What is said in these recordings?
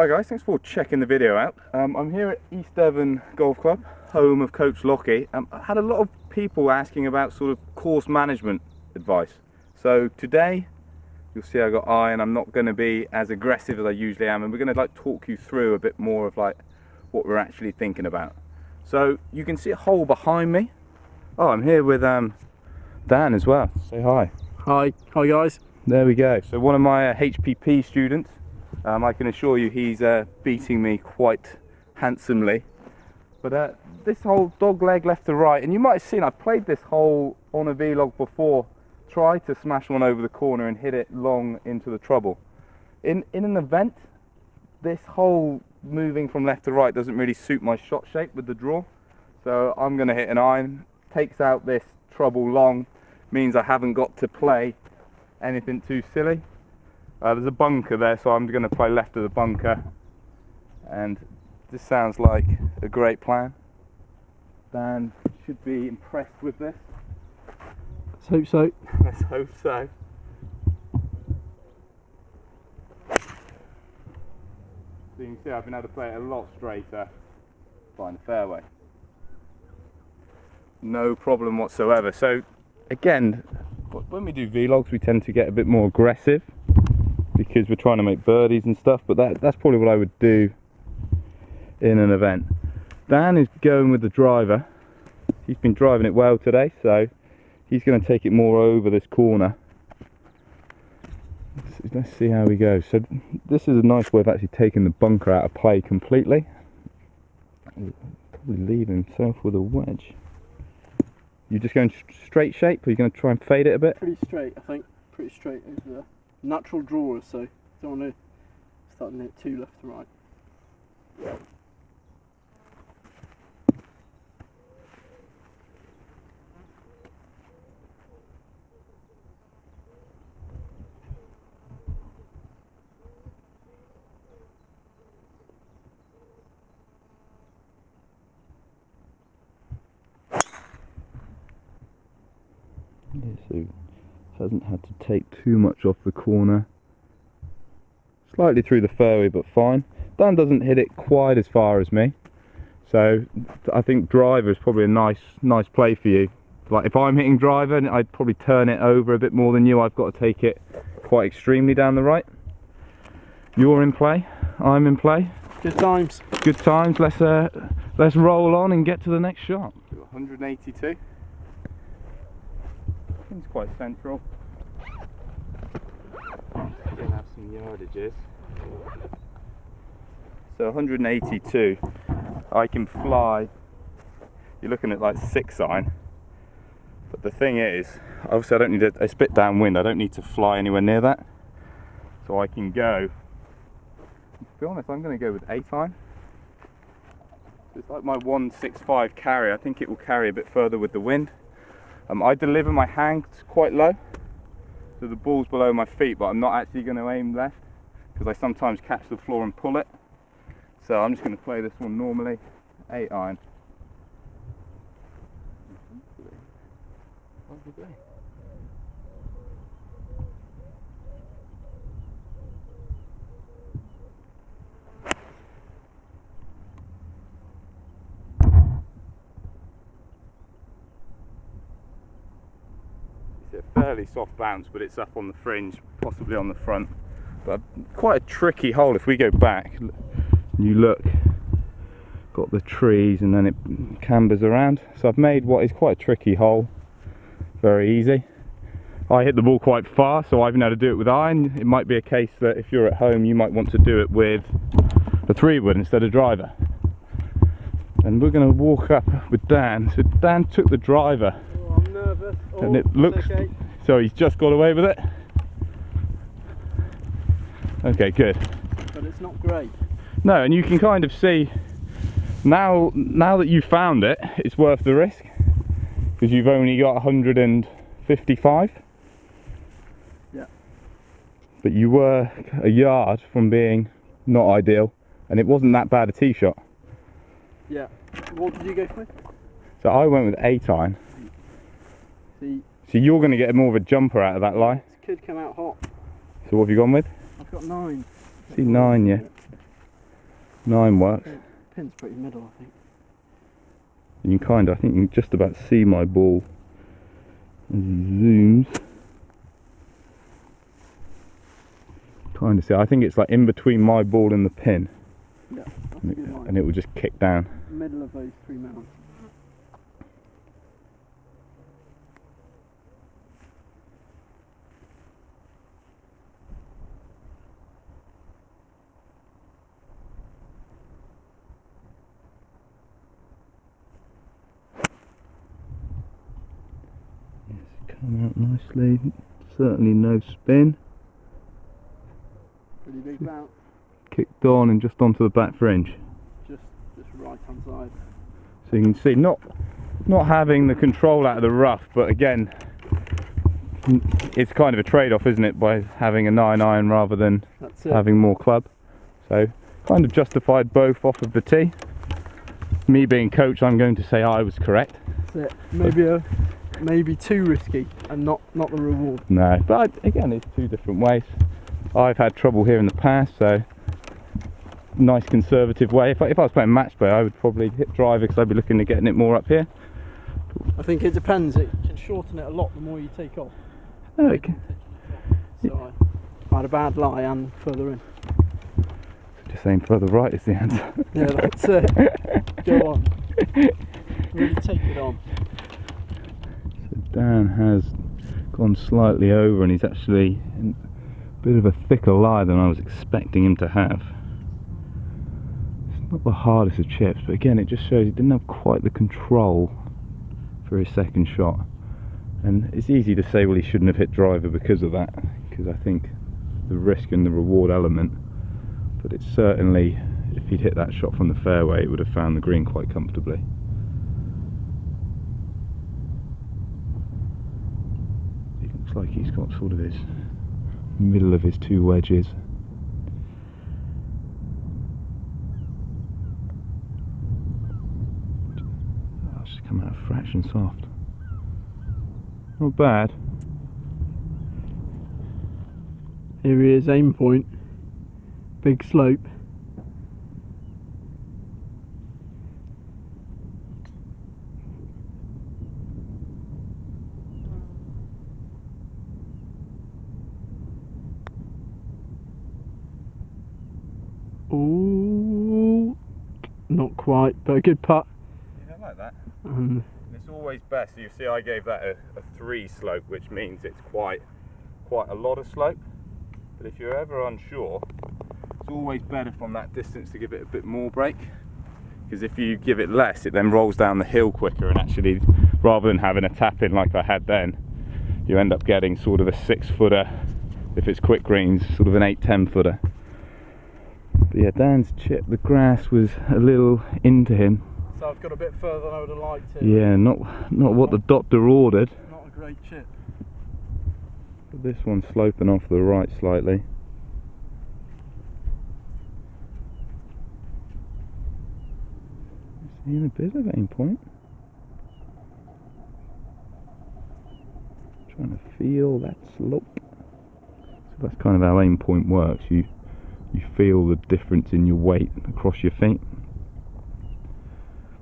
Hi guys, thanks for checking the video out. I'm here at East Devon Golf Club, home of Coach Lockie. I had a lot of people asking about sort of course management advice. So today, you'll see I got iron. I'm not going to be as aggressive as I usually am, and we're going to talk you through a bit more of what we're actually thinking about. So you can see a hole behind me. Oh, I'm here with Dan as well. Say hi. Hi guys. There we go. So one of my HPP students. I can assure you he's beating me quite handsomely. But this whole dog leg left to right, and you might have seen I played this hole on a vlog before, tried to smash one over the corner and hit it long into the trouble. In an event, this hole moving from left to right doesn't really suit my shot shape with the draw. So I'm going to hit an iron, takes out this trouble long, means I haven't got to play anything too silly. There's a bunker there, so I'm going to play left of the bunker, and this sounds like a great plan. Dan should be impressed with this. Let's hope so. Let's hope so. So you can see I've been able to play it a lot straighter, find the fairway. No problem whatsoever. So again, when we do vlogs we tend to get a bit more aggressive, because we're trying to make birdies and stuff, but that's probably what I would do in an event. Dan is going with the driver. He's been driving it well today, so he's going to take it more over this corner. Let's see how we go. So this is a nice way of actually taking the bunker out of play completely. Probably leave himself with a wedge. You're just going straight shape, or are you going to try and fade it a bit? Pretty straight, I think. Pretty straight over there. Natural drawers, so don't want to start doing it too left to right. Yeah, so hasn't had to take too much off the corner. Slightly through the fairway, but fine. Dan doesn't hit it quite as far as me, so I think driver is probably a nice play for you. Like if I'm hitting driver, I'd probably turn it over a bit more than you. I've got to take it quite extremely down the right. You're in play. I'm in play. Good times. Good times. Let's roll on and get to the next shot. 182. It's quite central. Gonna have some yardages. So 182. I can fly. You're looking at like 6 iron. But the thing is, obviously I don't need a bit downwind. I don't need to fly anywhere near that. So I can go. To be honest, I'm going to go with 8 iron. It's like my 165 carry. I think it will carry a bit further with the wind. I deliver my hands quite low, so the ball's below my feet, but I'm not actually going to aim left, because I sometimes catch the floor and pull it. So I'm just going to play this one normally, 8 iron. It's a fairly soft bounce, but it's up on the fringe, possibly on the front. But quite a tricky hole if we go back. You look, got the trees and then it cambers around. So I've made what is quite a tricky hole. Very easy. I hit the ball quite far, so I've been able to do it with iron. It might be a case that if you're at home, you might want to do it with a 3-wood instead of driver. And we're going to walk up with Dan. So Dan took the driver. Oh, I'm nervous. And it looks, okay. So he's just got away with it. Okay, good. But it's not great. No, and you can kind of see now that you found it, it's worth the risk, because you've only got 155. Yeah. But you were a yard from being not ideal, and it wasn't that bad a tee shot. Yeah. What did you go for? So I went with 8 iron. See, So you're going to get more of a jumper out of that lie. this could come out hot. So what have you gone with? I've got 9. See 9, yeah. 9 works. Pin's pretty middle, I think. You can I think you can just about see my ball as he zooms. Kind of see. I think it's like in between my ball and the pin. Yeah, that's a good line. And it will just kick down. Middle of those 3 mounds. Come out nicely. Certainly no spin. Pretty big bounce. Kicked on and just onto the back fringe. Just right hand side. So you can see not having the control out of the rough, but again, it's kind of a trade-off, isn't it, by having a 9 iron rather than having more club. So kind of justified both off of the tee. Me being coach, I'm going to say I was correct. That's it. Maybe too risky and not the reward. No, but again, it's 2 different ways. I've had trouble here in the past, so nice conservative way. If I was playing match play, I would probably hit driver because I'd be looking at getting it more up here. I think it depends. It can shorten it a lot the more you take off. Oh, it can. So I had a bad lie and further in. Just saying further right is the answer. Yeah, that's it. Go on. Really take it on. So Dan has gone slightly over and he's actually in a bit of a thicker lie than I was expecting him to have. It's not the hardest of chips, but again it just shows he didn't have quite the control for his second shot. And it's easy to say, well, he shouldn't have hit driver because of that, because I think the risk and the reward element, but it's certainly, if he'd hit that shot from the fairway, it would have found the green quite comfortably. It looks like he's got sort of his middle of his 2 wedges. Oh, it's just come out a fraction soft. Not bad. Here he is, aim point. Big slope. Ooh, not quite, but a good putt. Yeah, I like that. It's always best. You see, I gave that a 3 slope, which means it's quite a lot of slope. But if you're ever unsure, it's always better from that distance to give it a bit more break, because if you give it less, it then rolls down the hill quicker, and actually, rather than having a tap in like I had then, you end up getting sort of a 6-footer. If it's quick greens, sort of an 8-10 footer. But yeah, Dan's chip, the grass was a little into him. So I've got a bit further than I would have liked it. Yeah, not what the doctor ordered. Not a great chip. But this one's sloping off the right slightly. Seeing a bit of aim point. Trying to feel that slope. So that's kind of how aim point works. You feel the difference in your weight across your feet,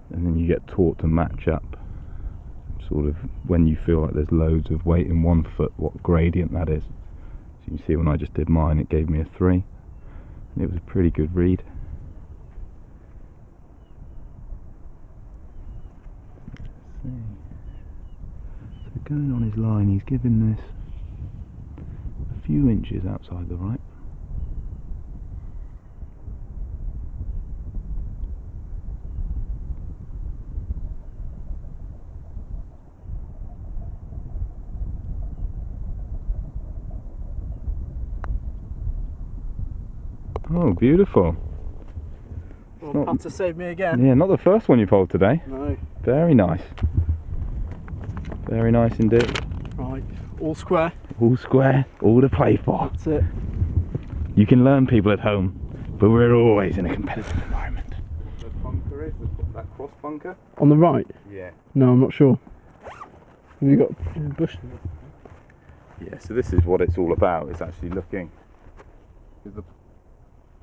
and then you get taught to match up sort of when you feel like there's loads of weight in one foot, what gradient that is. So you can see when I just did mine, it gave me a 3, and it was a pretty good read. Let's see. So going on his line, he's given this a few inches outside the right. Oh, beautiful. Well, had to save me again. Yeah, not the first one you've holed today. No. Very nice. Very nice indeed. Right, all square. All square, all to play for. That's it. You can learn people at home, but we're always in a competitive environment. The bunker is, that cross bunker? On the right? Yeah. No, I'm not sure. Have you got a bush? Yeah, so this is what it's all about. It's actually looking.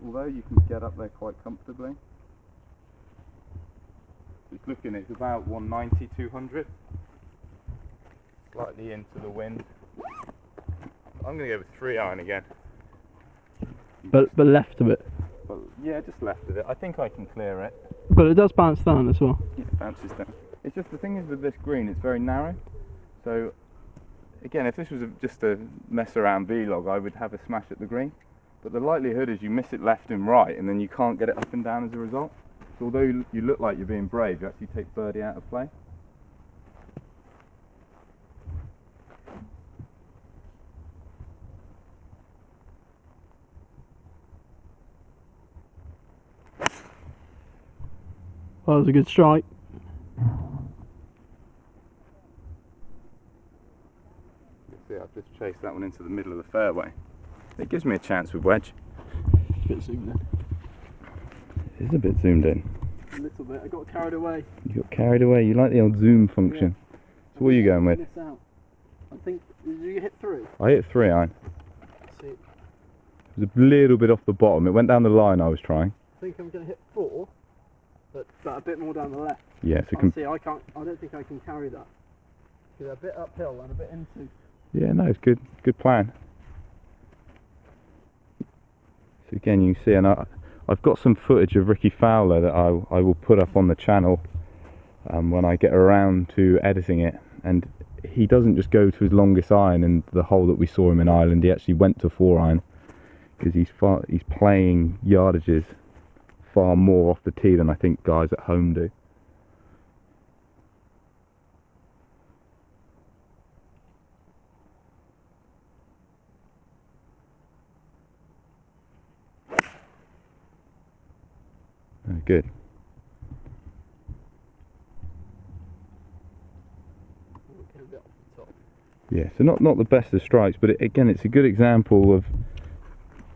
although you can get up there quite comfortably. Just looking, it's about 190, 200. Slightly into the wind. I'm going to go with 3-iron again. But left of it. But yeah, just left of it. I think I can clear it. But it does bounce down as well. Yeah, it bounces down. It's just the thing is with this green, it's very narrow. So again, if this was just a mess around vlog, I would have a smash at the green. But the likelihood is you miss it left and right, and then you can't get it up and down as a result. So although you look like you're being brave, you actually take birdie out of play. Well, that was a good strike. See, I've just chased that one into the middle of the fairway. It gives me a chance with wedge. A bit zoomed in. It is a bit zoomed in. A little bit. I got carried away. You got carried away. You like the old zoom function. Yeah. So what are you going with? This out. I think, did you hit 3? I hit 3-iron. See, It was a little bit off the bottom. It went down the line I was trying. I think I'm going to hit 4, but a bit more down the left. Yeah, so See, I don't think I can carry that. Because a bit uphill and a bit into. yeah, no, it's good. Good plan. So again, you can see, and I've got some footage of Ricky Fowler that I will put up on the channel when I get around to editing it. And he doesn't just go to his longest iron in the hole that we saw him in Ireland. He actually went to 4-iron because he's playing yardages far more off the tee than I think guys at home do. Good. Get a bit off the top. Yeah, so not the best of strikes, but again, it's a good example of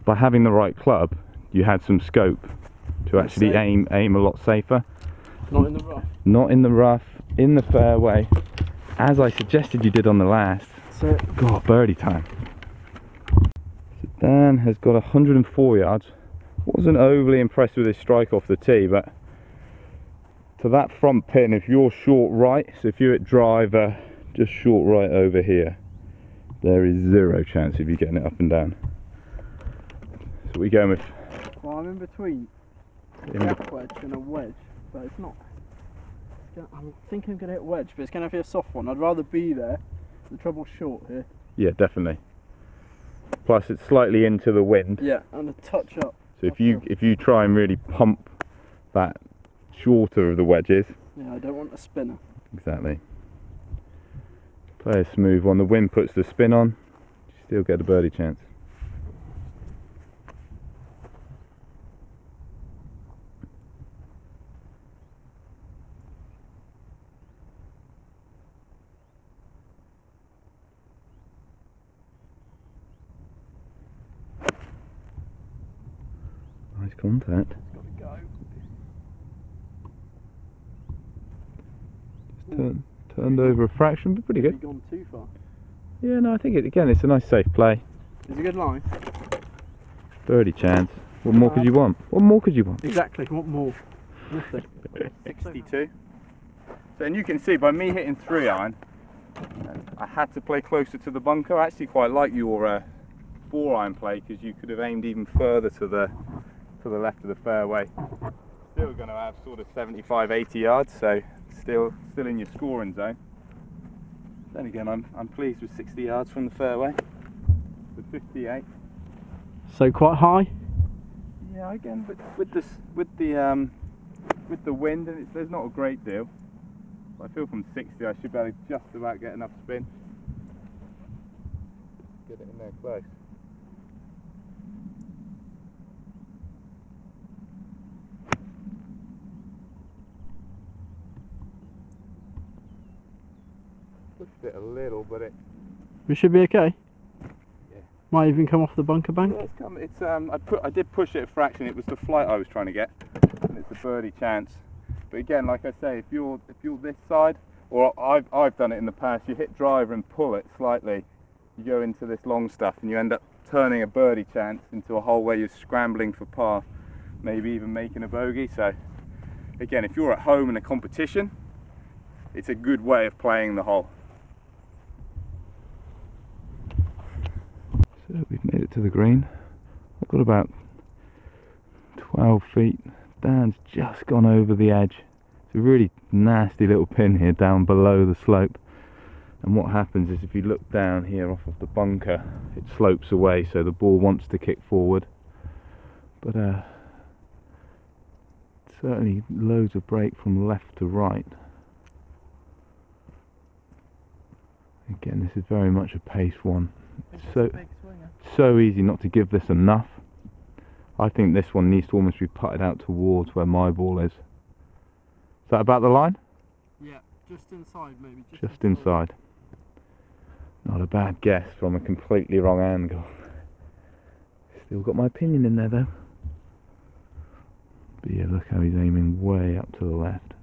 by having the right club, you had some scope to actually aim a lot safer. Not in the rough. Not in the rough, in the fairway, as I suggested you did on the last. So, God, birdie time. So Dan has got 104 yards. Wasn't overly impressed with his strike off the tee, but to that front pin, if you're short right, so if you're at driver just short right over here, there is zero chance of you getting it up and down. So what are you going with? well, I'm in between a gap wedge and a wedge, but it's not. I'm thinking I'm going to hit wedge, but it's going to be a soft one. I'd rather be there. The trouble's short here. Yeah, definitely. Plus it's slightly into the wind. Yeah, and a touch up. So if you try and really pump that shorter of the wedges. Yeah, I don't want a spinner. Exactly. Play a smooth one. The wind puts the spin on. You still get a birdie chance. Nice contact. It's got to go. Just turned over a fraction, but pretty good. Maybe gone too far. Yeah, no, I think again it's a nice safe play. It's a good line. Birdie chance. What more could you want? What more could you want? Exactly. What more? Nothing. 62. So, and you can see by me hitting 3-iron, I had to play closer to the bunker. I actually quite like your 4-iron play because you could have aimed even further to the left of the fairway. Still going to have sort of 75, 80 yards, so still in your scoring zone. Then again, I'm pleased with 60 yards from the fairway. With 58. So quite high. Yeah, again, but with the wind, and there's not a great deal. I feel from 60 I should be able to just about get enough spin. Get it in there close. Pushed it a little, but it. We should be okay. Yeah. Might even come off the bunker bank. Yeah, I did push it a fraction. It was the flight I was trying to get, and it's a birdie chance. But again, like I say, if you're this side, or I've done it in the past, you hit driver and pull it slightly, you go into this long stuff, and you end up turning a birdie chance into a hole where you're scrambling for par, maybe even making a bogey. So again, if you're at home in a competition, it's a good way of playing the hole. So we've made it to the green. I've got about 12 feet. Dan's just gone over the edge. It's a really nasty little pin here down below the slope. And what happens is if you look down here off of the bunker, it slopes away, so the ball wants to kick forward. But certainly loads of break from left to right. Again, this is very much a pace one. So easy not to give this enough. I think this one needs to almost be putted out towards where my ball is. Is that about the line? Yeah, just inside maybe. Just inside. Not a bad guess from a completely wrong angle. Still got my opinion in there though. But yeah, look how he's aiming way up to the left.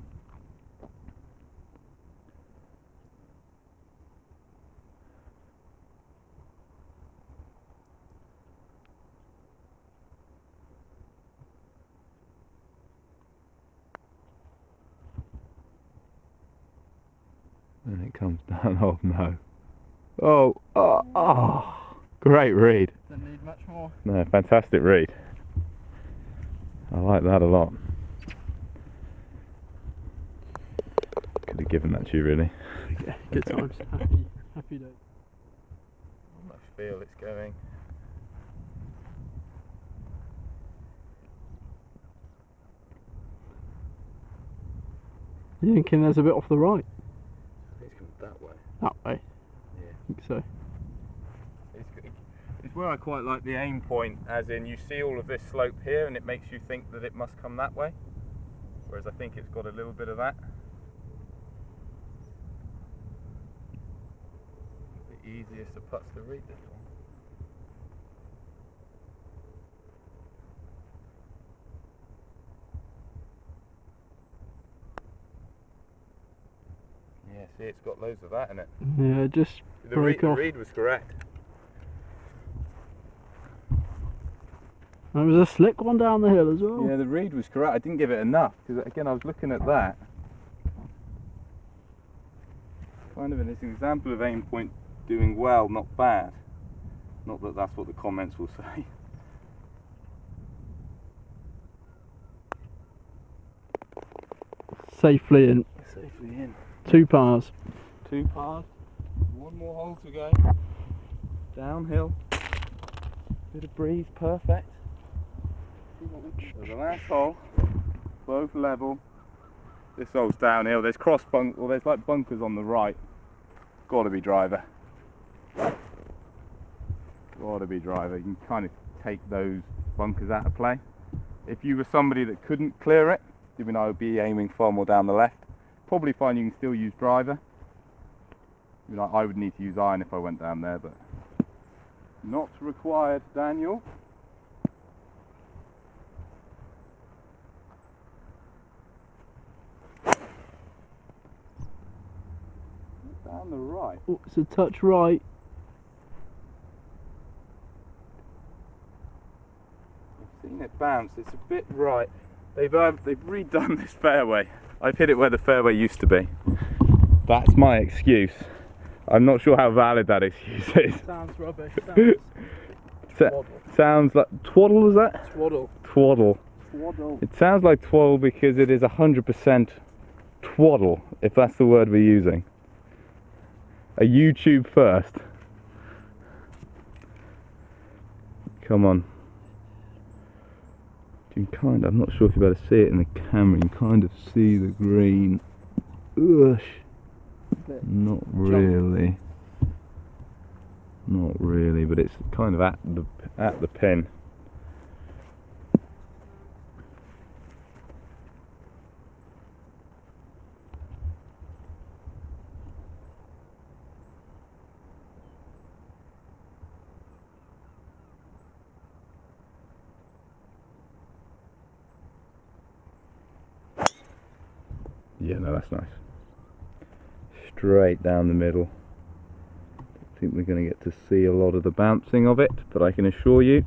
And it comes down. Oh no. Oh, great read. Didn't need much more. No, fantastic read. I like that a lot. Could have given that to you really. Yeah, good times. Happy day. I feel it's going. You thinking there's a bit off the right? It's coming that way. That way? Yeah. I think so. It's where I quite like the aim point, as in you see all of this slope here and it makes you think that it must come that way, whereas I think it's got a little bit of that. The easiest of putts to read this one. Yeah, see, it's got loads of that in it. Yeah, just The read was correct. There was a slick one down the hill as well. Yeah, the read was correct. I didn't give it enough because again I was looking at that. Kind of an example of aim point doing well, not bad. Not that that's what the comments will say. Safely in. Safely in. 2 pars. 2 pars. 1 more hole to go. Downhill. Bit of breeze, perfect. So the last hole, both level. This hole's downhill. There's there's like bunkers on the right. Got to be driver. Got to be driver. You can kind of take those bunkers out of play. If you were somebody that couldn't clear it, even I would be aiming far more down the left. Probably find you can still use driver. I would need to use iron if I went down there, but not required, Daniel. Down the right. Oh, it's a touch right. I've seen it bounce. It's a bit right. They've redone this fairway. I've hit it where the fairway used to be. That's my excuse. I'm not sure how valid that excuse is. Sounds rubbish. Sounds like twaddle, is that? Twaddle. Twaddle. Twaddle. It sounds like twaddle because it is 100% twaddle, if that's the word we're using. A YouTube first. Come on. You can I'm not sure if you're able to see it in the camera, you can kind of see the green. Oosh. Not really. Not really, but it's kind of at the pin. Yeah, no, that's nice. Straight down the middle. think we're going to get to see a lot of the bouncing of it, but I can assure you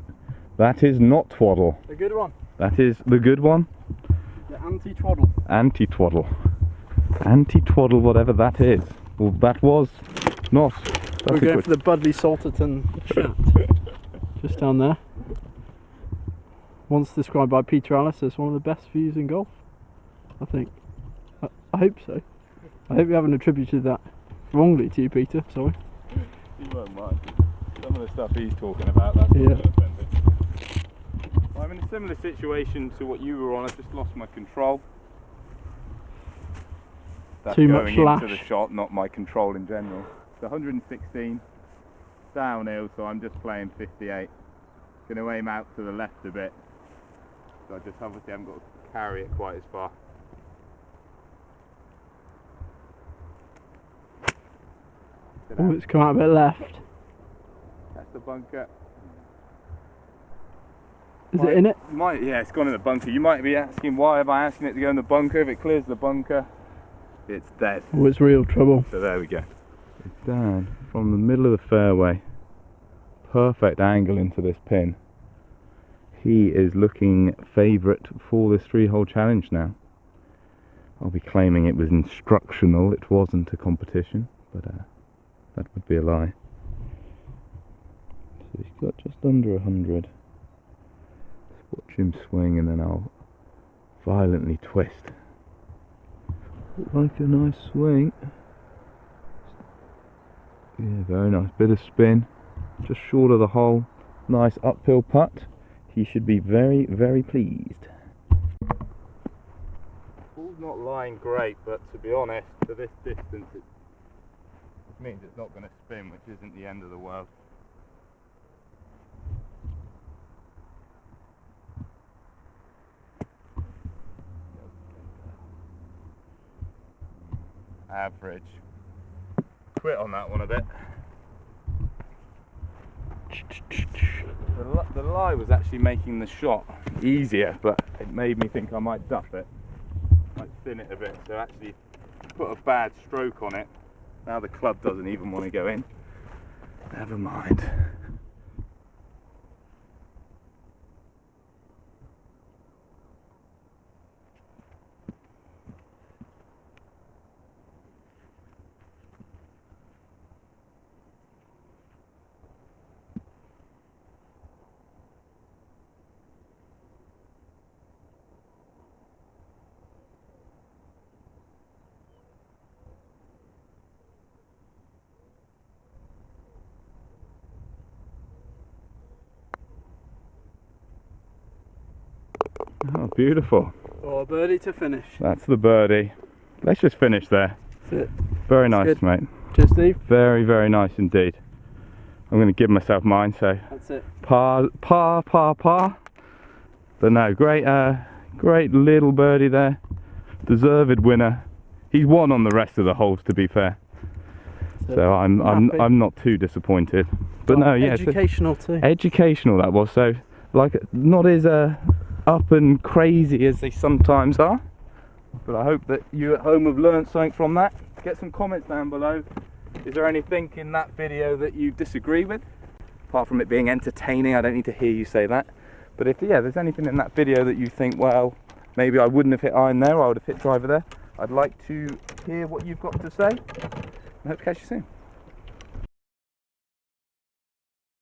that is not twaddle. The good one. That is the good one. The anti-twaddle. Anti-twaddle. Anti-twaddle, whatever that is. Well, that was not. We're going for the Budley Salterton chat. Just down there. Once described by Peter Alice as one of the best views in golf, I think. I hope so. I hope you haven't attributed that wrongly to you, Peter. Sorry. You won't mind. Some of the stuff he's talking about, that's Yeah. Well, I'm in a similar situation to what you were on. I've just lost my control. That's Too going much into the shot, not my control in general. It's 116 downhill, so I'm just playing 58. Going to aim out to the left a bit. So I just obviously haven't got to carry it quite as far. Oh, it's come out a bit left. That's the bunker. Is it in it? Yeah, it's gone in the bunker. You might be asking, why am I asking it to go in the bunker? If it clears the bunker, it's dead. Oh, it's real trouble. So there we go. It's down from the middle of the fairway. Perfect angle into this pin. He is looking favourite for this 3-hole challenge now. I'll be claiming it was instructional. It wasn't a competition, but that would be a lie. So he's got just under 100. Let's watch him swing and then I'll violently twist. Like a nice swing. Yeah, very nice. Bit of spin. Just short of the hole. Nice uphill putt. He should be very, very pleased. Ball's not lying great, but to be honest, to this distance, it means it's not going to spin, which isn't the end of the world. Average. Quit on that one a bit. The lie was actually making the shot easier, but it made me think I might duff it. Might thin it a bit, so actually put a bad stroke on it. Now the club doesn't even want to go in. Never mind. Oh, beautiful. Oh, birdie to finish. That's the birdie. Let's just finish there. That's it. Very nice, good. mate. Cheers, Steve. Very, very nice indeed. I'm going to give myself mine, so That's it. par. But no, great little birdie there. Deserved winner. He's won on the rest of the holes, to be fair. So I'm not too disappointed. But no, yeah, educational too. Educational that was. So like not as up and crazy as they sometimes are. But I hope that you at home have learned something from that. Get some comments down below. Is there anything in that video that you disagree with? Apart from it being entertaining, I don't need to hear you say that. But if there's anything in that video that you think, well, maybe I wouldn't have hit iron there, or I would have hit driver there, I'd like to hear what you've got to say. I hope to catch you soon.